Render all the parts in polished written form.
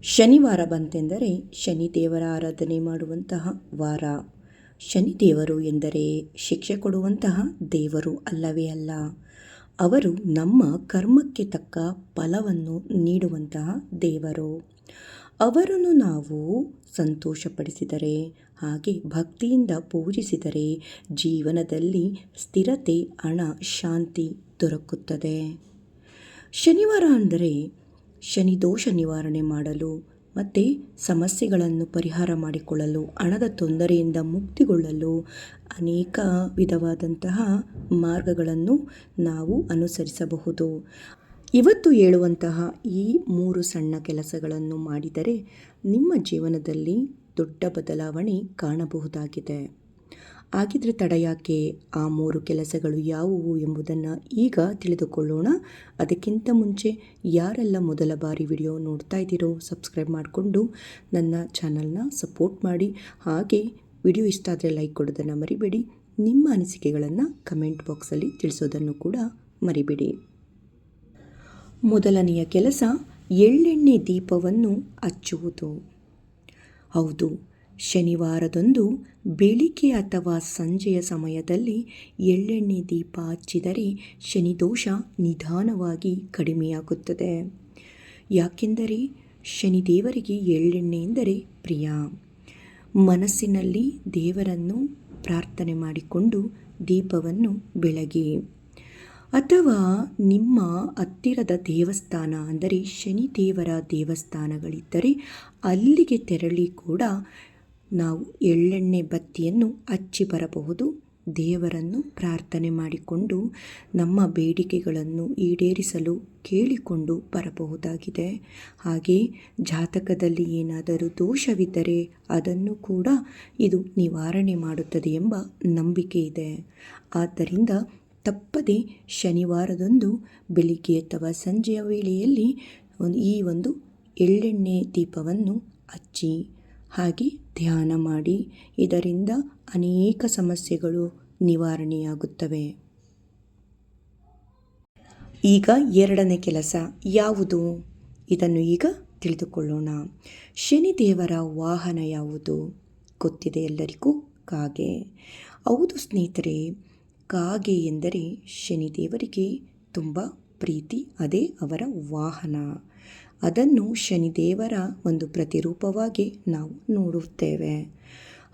ಶನಿವಾರ ಬಂತೆಂದರೆ ಶನಿದೇವರ ಆರಾಧನೆ ಮಾಡುವಂತಹ ವಾರ. ಶನಿದೇವರು ಎಂದರೆ ಶಿಕ್ಷೆ ಕೊಡುವಂತಹ ದೇವರು ಅಲ್ಲವೇ ಅಲ್ಲ. ಅವರು ನಮ್ಮ ಕರ್ಮಕ್ಕೆ ತಕ್ಕ ಫಲವನ್ನು ನೀಡುವಂತಹ ದೇವರು. ಅವರನ್ನು ನಾವು ಸಂತೋಷಪಡಿಸಿದರೆ, ಹಾಗೆ ಭಕ್ತಿಯಿಂದ ಪೂಜಿಸಿದರೆ ಜೀವನದಲ್ಲಿ ಸ್ಥಿರತೆ, ಹಣ, ಶಾಂತಿ ದೊರಕುತ್ತದೆ. ಶನಿವಾರ ಅಂದರೆ ಶನಿ ದೋಷ ನಿವಾರಣೆ ಮಾಡಲು ಮತ್ತು ಸಮಸ್ಯೆಗಳನ್ನು ಪರಿಹಾರ ಮಾಡಿಕೊಳ್ಳಲು, ಹಣದ ತೊಂದರೆಯಿಂದ ಮುಕ್ತಿಗೊಳ್ಳಲು ಅನೇಕ ವಿಧವಾದಂತಹ ಮಾರ್ಗಗಳನ್ನು ನಾವು ಅನುಸರಿಸಬಹುದು. ಇವತ್ತು ಹೇಳುವಂತಹ ಈ 3 ಸಣ್ಣ ಕೆಲಸಗಳನ್ನು ಮಾಡಿದರೆ ನಿಮ್ಮ ಜೀವನದಲ್ಲಿ ದೊಡ್ಡ ಬದಲಾವಣೆ ಕಾಣಬಹುದಾಗಿದೆ. ಹಾಗಿದ್ರೆ ತಡ ಯಾಕೆ? ಆ 3 ಕೆಲಸಗಳು ಯಾವುವು ಎಂಬುದನ್ನು ಈಗ ತಿಳಿದುಕೊಳ್ಳೋಣ. ಅದಕ್ಕಿಂತ ಮುಂಚೆ ಯಾರೆಲ್ಲ ಮೊದಲ ಬಾರಿ ವಿಡಿಯೋ ನೋಡ್ತಾ ಇದ್ದೀರೋ ಸಬ್ಸ್ಕ್ರೈಬ್ ಮಾಡಿಕೊಂಡು ನನ್ನ ಚಾನಲ್ನ ಸಪೋರ್ಟ್ ಮಾಡಿ. ಹಾಗೆ ವಿಡಿಯೋ ಇಷ್ಟ ಆದರೆ ಲೈಕ್ ಕೊಡೋದನ್ನು ಮರಿಬೇಡಿ. ನಿಮ್ಮ ಅನಿಸಿಕೆಗಳನ್ನು ಕಮೆಂಟ್ ಬಾಕ್ಸಲ್ಲಿ ತಿಳಿಸೋದನ್ನು ಕೂಡ ಮರಿಬೇಡಿ. ಮೊದಲನೆಯ ಕೆಲಸ ಎಳ್ಳೆಣ್ಣೆ ದೀಪವನ್ನು ಹಚ್ಚುವುದು. ಹೌದು, ಶನಿವಾರದಂದು ಬೆಳಿಗ್ಗೆ ಅಥವಾ ಸಂಜೆಯ ಸಮಯದಲ್ಲಿ ಎಳ್ಳೆಣ್ಣೆ ದೀಪ ಹಚ್ಚಿದರೆ ಶನಿದೋಷ ನಿಧಾನವಾಗಿ ಕಡಿಮೆಯಾಗುತ್ತದೆ. ಯಾಕೆಂದರೆ ಶನಿದೇವರಿಗೆ ಎಳ್ಳೆಣ್ಣೆ ಎಂದರೆ ಪ್ರಿಯ. ಮನಸ್ಸಿನಲ್ಲಿ ದೇವರನ್ನು ಪ್ರಾರ್ಥನೆ ಮಾಡಿಕೊಂಡು ದೀಪವನ್ನು ಬೆಳಗಿ, ಅಥವಾ ನಿಮ್ಮ ಹತ್ತಿರದ ದೇವಸ್ಥಾನ ಅಂದರೆ ಶನಿದೇವರ ದೇವಸ್ಥಾನಗಳಿದ್ದರೆ ಅಲ್ಲಿಗೆ ತೆರಳಿ ಕೂಡ ನಾವು ಎಳ್ಳೆಣ್ಣೆ ಬತ್ತಿಯನ್ನು ಹಚ್ಚಿ ಬರಬಹುದು. ದೇವರನ್ನು ಪ್ರಾರ್ಥನೆ ಮಾಡಿಕೊಂಡು ನಮ್ಮ ಬೇಡಿಕೆಗಳನ್ನು ಈಡೇರಿಸಲು ಕೇಳಿಕೊಂಡು ಬರಬಹುದಾಗಿದೆ. ಹಾಗೆ ಜಾತಕದಲ್ಲಿ ಏನಾದರೂ ದೋಷವಿದ್ದರೆ ಅದನ್ನು ಕೂಡ ಇದು ನಿವಾರಣೆ ಮಾಡುತ್ತದೆ ಎಂಬ ನಂಬಿಕೆ ಇದೆ. ಆದ್ದರಿಂದ ತಪ್ಪದೆ ಶನಿವಾರದಂದು ಬೆಳಿಗ್ಗೆ ಅಥವಾ ಸಂಜೆಯ ವೇಳೆಯಲ್ಲಿ ಈ ಒಂದು ಎಳ್ಳೆಣ್ಣೆ ದೀಪವನ್ನು ಹಚ್ಚಿ ಹಾಗೆ ಧ್ಯಾನ ಮಾಡಿ. ಇದರಿಂದ ಅನೇಕ ಸಮಸ್ಯೆಗಳು ನಿವಾರಣೆಯಾಗುತ್ತವೆ. ಈಗ ಎರಡನೇ ಕೆಲಸ ಯಾವುದು? ಇದನ್ನು ಈಗ ತಿಳಿದುಕೊಳ್ಳೋಣ. ಶನಿದೇವರ ವಾಹನ ಯಾವುದು? ಗೊತ್ತಿದೆ ಎಲ್ಲರಿಗೂ, ಕಾಗೆ. ಹೌದು ಸ್ನೇಹಿತರೆ, ಕಾಗೆ ಎಂದರೆ ಶನಿದೇವರಿಗೆ ತುಂಬ ಪ್ರೀತಿ. ಅದೇ ಅವರ ವಾಹನ. ಅದನ್ನು ಶನಿದೇವರ ಒಂದು ಪ್ರತಿರೂಪವಾಗಿ ನಾವು ನೋಡುತ್ತೇವೆ.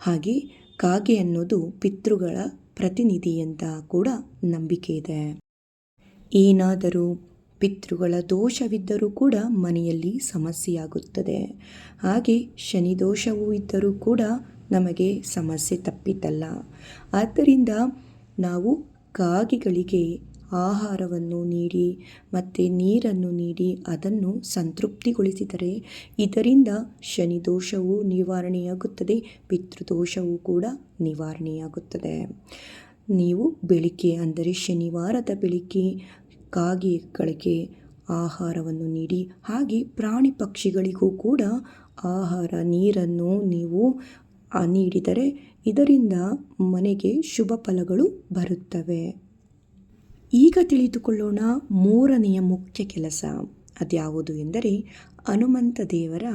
ಹಾಗೆ ಕಾಗೆ ಅನ್ನೋದು ಪಿತೃಗಳ ಪ್ರತಿನಿಧಿ ಅಂತ ಕೂಡ ನಂಬಿಕೆ ಇದೆ. ಏನಾದರೂ ಪಿತೃಗಳ ದೋಷವಿದ್ದರೂ ಕೂಡ ಮನೆಯಲ್ಲಿ ಸಮಸ್ಯೆಯಾಗುತ್ತದೆ. ಹಾಗೆ ಶನಿ ದೋಷವೂ ಇದ್ದರೂ ಕೂಡ ನಮಗೆ ಸಮಸ್ಯೆ ತಪ್ಪಿದ್ದಲ್ಲ. ಆದ್ದರಿಂದ ನಾವು ಕಾಗೆಗಳಿಗೆ ಆಹಾರವನ್ನು ನೀಡಿ ಮತ್ತು ನೀರನ್ನು ನೀಡಿ ಅದನ್ನು ಸಂತೃಪ್ತಿಗೊಳಿಸಿದರೆ ಇದರಿಂದ ಶನಿ ದೋಷವೂ ನಿವಾರಣೆಯಾಗುತ್ತದೆ, ಪಿತೃದೋಷವೂ ಕೂಡ ನಿವಾರಣೆಯಾಗುತ್ತದೆ. ನೀವು ಬೆಳಿಗ್ಗೆ ಅಂದರೆ ಶನಿವಾರದ ಬೆಳಿಗ್ಗೆ ಕಾಗೆಗಳಿಗೆ ಆಹಾರವನ್ನು ನೀಡಿ, ಹಾಗೆ ಪ್ರಾಣಿ ಪಕ್ಷಿಗಳಿಗೂ ಕೂಡ ಆಹಾರ ನೀರನ್ನು ನೀವು ನೀಡಿದರೆ ಇದರಿಂದ ಮನೆಗೆ ಶುಭ ಫಲಗಳು ಬರುತ್ತವೆ. ಈಗ ತಿಳಿದುಕೊಳ್ಳೋಣ ಮೂರನೆಯ ಮುಖ್ಯ ಕೆಲಸ. ಅದ್ಯಾವುದು ಎಂದರೆ ಹನುಮಂತ ದೇವರ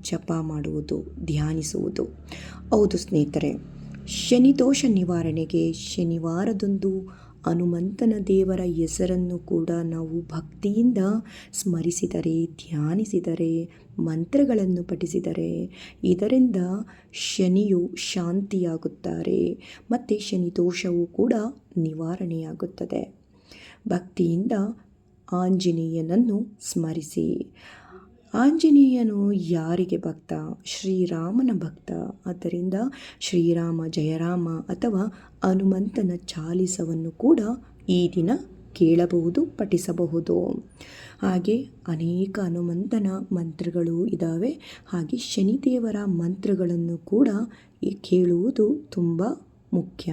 ಜಪ ಮಾಡುವುದು, ಧ್ಯಾನಿಸುವುದು. ಹೌದು ಸ್ನೇಹಿತರೆ, ಶನಿದೋಷ ನಿವಾರಣೆಗೆ ಶನಿವಾರದಂದು ಹನುಮಂತನ ದೇವರ ಹೆಸರನ್ನು ಕೂಡ ನಾವು ಭಕ್ತಿಯಿಂದ ಸ್ಮರಿಸಿದರೆ, ಧ್ಯಾನಿಸಿದರೆ, ಮಂತ್ರಗಳನ್ನು ಪಠಿಸಿದರೆ ಇದರಿಂದ ಶನಿಯು ಶಾಂತಿಯಾಗುತ್ತಾರೆ ಮತ್ತು ಶನಿ ದೋಷವೂ ಕೂಡ ನಿವಾರಣೆಯಾಗುತ್ತದೆ. ಭಕ್ತಿಯಿಂದ ಆಂಜನೇಯನನ್ನು ಸ್ಮರಿಸಿ. ಆಂಜನೇಯನು ಯಾರಿಗೆ ಭಕ್ತ? ಶ್ರೀರಾಮನ ಭಕ್ತ. ಆದ್ದರಿಂದ ಶ್ರೀರಾಮ ಜಯರಾಮ ಅಥವಾ ಹನುಮಂತನ ಚಾಲಿಸವನ್ನು ಕೂಡ ಈ ದಿನ ಕೇಳಬಹುದು, ಪಠಿಸಬಹುದು. ಹಾಗೆ ಅನೇಕ ಹನುಮಂತನ ಮಂತ್ರಗಳು ಇದ್ದಾವೆ. ಹಾಗೆ ಶನಿದೇವರ ಮಂತ್ರಗಳನ್ನು ಕೂಡ ಕೇಳುವುದು ತುಂಬ ಮುಖ್ಯ.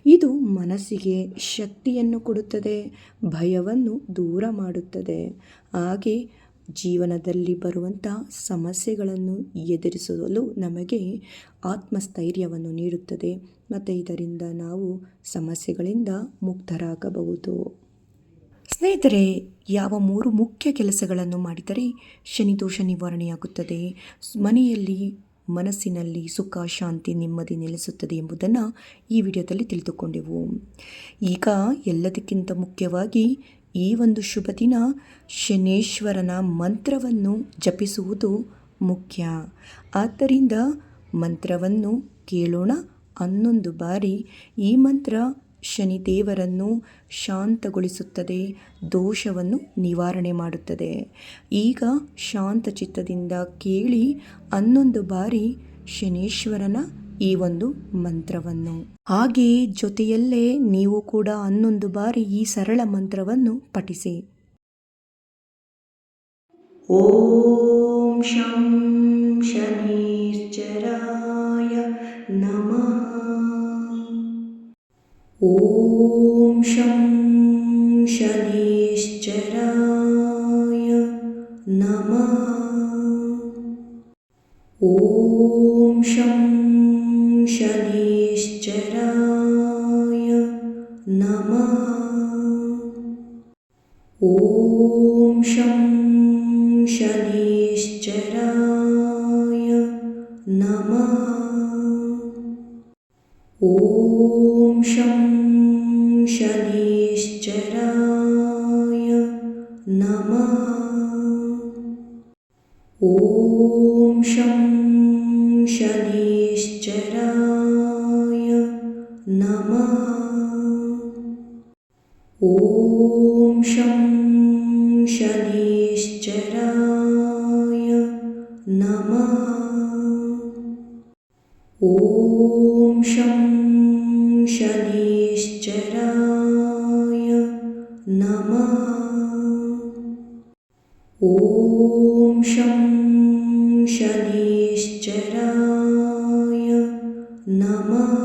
ಇದು ಮನಸ್ಸಿಗೆ ಶಕ್ತಿಯನ್ನು ಕೊಡುತ್ತದೆ, ಭಯವನ್ನು ದೂರ ಮಾಡುತ್ತದೆ. ಹಾಗೆ ಜೀವನದಲ್ಲಿ ಬರುವಂಥ ಸಮಸ್ಯೆಗಳನ್ನು ಎದುರಿಸಲು ನಮಗೆ ಆತ್ಮಸ್ಥೈರ್ಯವನ್ನು ನೀಡುತ್ತದೆ ಮತ್ತು ಇದರಿಂದ ನಾವು ಸಮಸ್ಯೆಗಳಿಂದ ಮುಕ್ತರಾಗಬಹುದು. ಸ್ನೇಹಿತರೆ, ಯಾವ 3 ಮುಖ್ಯ ಕೆಲಸಗಳನ್ನು ಮಾಡಿದರೆ ಶನಿದೋಷ ನಿವಾರಣೆಯಾಗುತ್ತದೆ, ಮನೆಯಲ್ಲಿ ಮನಸ್ಸಿನಲ್ಲಿ ಸುಖ, ಶಾಂತಿ, ನೆಮ್ಮದಿ ನೆಲೆಸುತ್ತದೆ ಎಂಬುದನ್ನು ಈ ವಿಡಿಯೋದಲ್ಲಿ ತಿಳಿದುಕೊಂಡೆವು. ಈಗ ಎಲ್ಲದಕ್ಕಿಂತ ಮುಖ್ಯವಾಗಿ ಈ ಒಂದು ಶುಭ ದಿನ ಶನೇಶ್ವರನ ಮಂತ್ರವನ್ನು ಜಪಿಸುವುದು ಮುಖ್ಯ. ಆದ್ದರಿಂದ ಮಂತ್ರವನ್ನು ಕೇಳೋಣ. 11 ಬಾರಿ ಈ ಮಂತ್ರ ಶನಿದೇವರನ್ನು ಶಾಂತಗೊಳಿಸುತ್ತದೆ, ದೋಷವನ್ನು ನಿವಾರಣೆ ಮಾಡುತ್ತದೆ. ಈಗ ಶಾಂತ ಚಿತ್ತದಿಂದ ಕೇಳಿ 11 ಬಾರಿ ಶನೇಶ್ವರನ ಈ ಒಂದು ಮಂತ್ರವನ್ನು. ಹಾಗೆ ಜೊತೆಯಲ್ಲೇ ನೀವು ಕೂಡ 11 ಬಾರಿ ಈ ಸರಳ ಮಂತ್ರವನ್ನು ಪಠಿಸಿ. ಓಂ ಶಂ ಶನೈಶ್ಚರಾಯ ನಮಃ. ಓಂ ಶಂ ಶನೈಶ್ಚರಾಯ ನಮಃ. ಓಂ ಶಂ ಶನೈಶ್ಚರಾಯ ನಮಃ. ಓಂ ಶಂ ಶನೈಶ್ಚರಾಯ ನಮಃ. ಓಂ ಶಂ ಶನೈಶ್ಚರಾಯ ನಮಃ. ಓಂ ಶಂ ಶನೈಶ್ಚರಾಯ ನಮಃ. ಓಂ ಶಂ ಶನೈಶ್ಚರಾಯ ನಮಃ. ಓಂ ಶಂ ಶನೈಶ್ಚರಾಯ ನಮಃ. ಓಂ ಶಂ ಶನೈಶ್ಚರಾಯ ನಮಃ.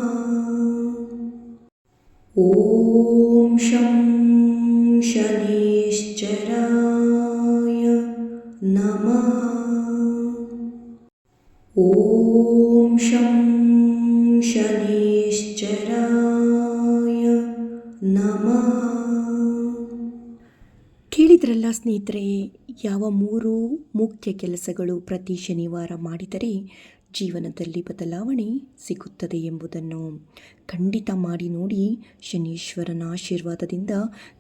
ಓಂ ಶಂ ಶನೈಶ್ಚರಾಯ ನಮಃ. ಓಂ ಶಂ ಶನೈಶ್ಚರಾಯ ನಮಃ. ಕೇಳಿದ್ರಲ್ಲ ಸ್ನೇಹಿತರೆ, ಯಾವ 3 ಮುಖ್ಯ ಕೆಲಸಗಳು ಪ್ರತಿ ಶನಿವಾರ ಮಾಡಿದರೆ ಜೀವನದಲ್ಲಿ ಬದಲಾವಣೆ ಸಿಗುತ್ತದೆ ಎಂಬುದನ್ನು. ಖಂಡಿತ ಮಾಡಿ ನೋಡಿ. ಶನೀಶ್ವರನ ಆಶೀರ್ವಾದದಿಂದ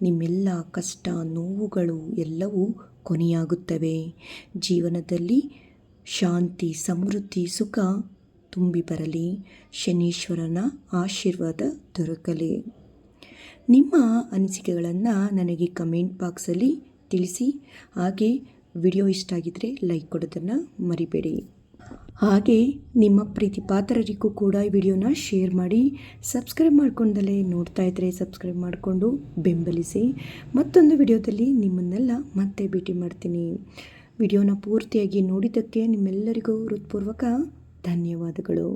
ನಿಮ್ಮೆಲ್ಲ ಕಷ್ಟ, ನೋವುಗಳು ಎಲ್ಲವೂ ಕೊನೆಯಾಗುತ್ತವೆ. ಜೀವನದಲ್ಲಿ ಶಾಂತಿ, ಸಮೃದ್ಧಿ, ಸುಖ ತುಂಬಿ ಬರಲಿ. ಶನೀಶ್ವರನ ಆಶೀರ್ವಾದ ದೊರಕಲಿ. ನಿಮ್ಮ ಅನಿಸಿಕೆಗಳನ್ನು ನನಗೆ ಕಮೆಂಟ್ ಬಾಕ್ಸಲ್ಲಿ ತಿಳಿಸಿ. ಹಾಗೆ ವಿಡಿಯೋ ಇಷ್ಟ ಆಗಿದ್ದರೆ ಲೈಕ್ ಕೊಡೋದನ್ನು ಮರಿಬೇಡಿ. ಹಾಗೆ ನಿಮ್ಮ ಪ್ರೀತಿ ಪಾತ್ರರಿಗೂ ಕೂಡ ಈ ವಿಡಿಯೋನ ಶೇರ್ ಮಾಡಿ. ಸಬ್ಸ್ಕ್ರೈಬ್ ಮಾಡ್ಕೊಂಡಲೇ ನೋಡ್ತಾ ಇದ್ದರೆ ಸಬ್ಸ್ಕ್ರೈಬ್ ಮಾಡಿಕೊಂಡು ಬೆಂಬಲಿಸಿ. ಮತ್ತೊಂದು ವಿಡಿಯೋದಲ್ಲಿ ನಿಮ್ಮನ್ನೆಲ್ಲ ಮತ್ತೆ ಭೇಟಿ ಮಾಡ್ತೀನಿ. ವಿಡಿಯೋನ ಪೂರ್ತಿಯಾಗಿ ನೋಡಿದ್ದಕ್ಕೆ ನಿಮ್ಮೆಲ್ಲರಿಗೂ ಹೃತ್ಪೂರ್ವಕ ಧನ್ಯವಾದಗಳು.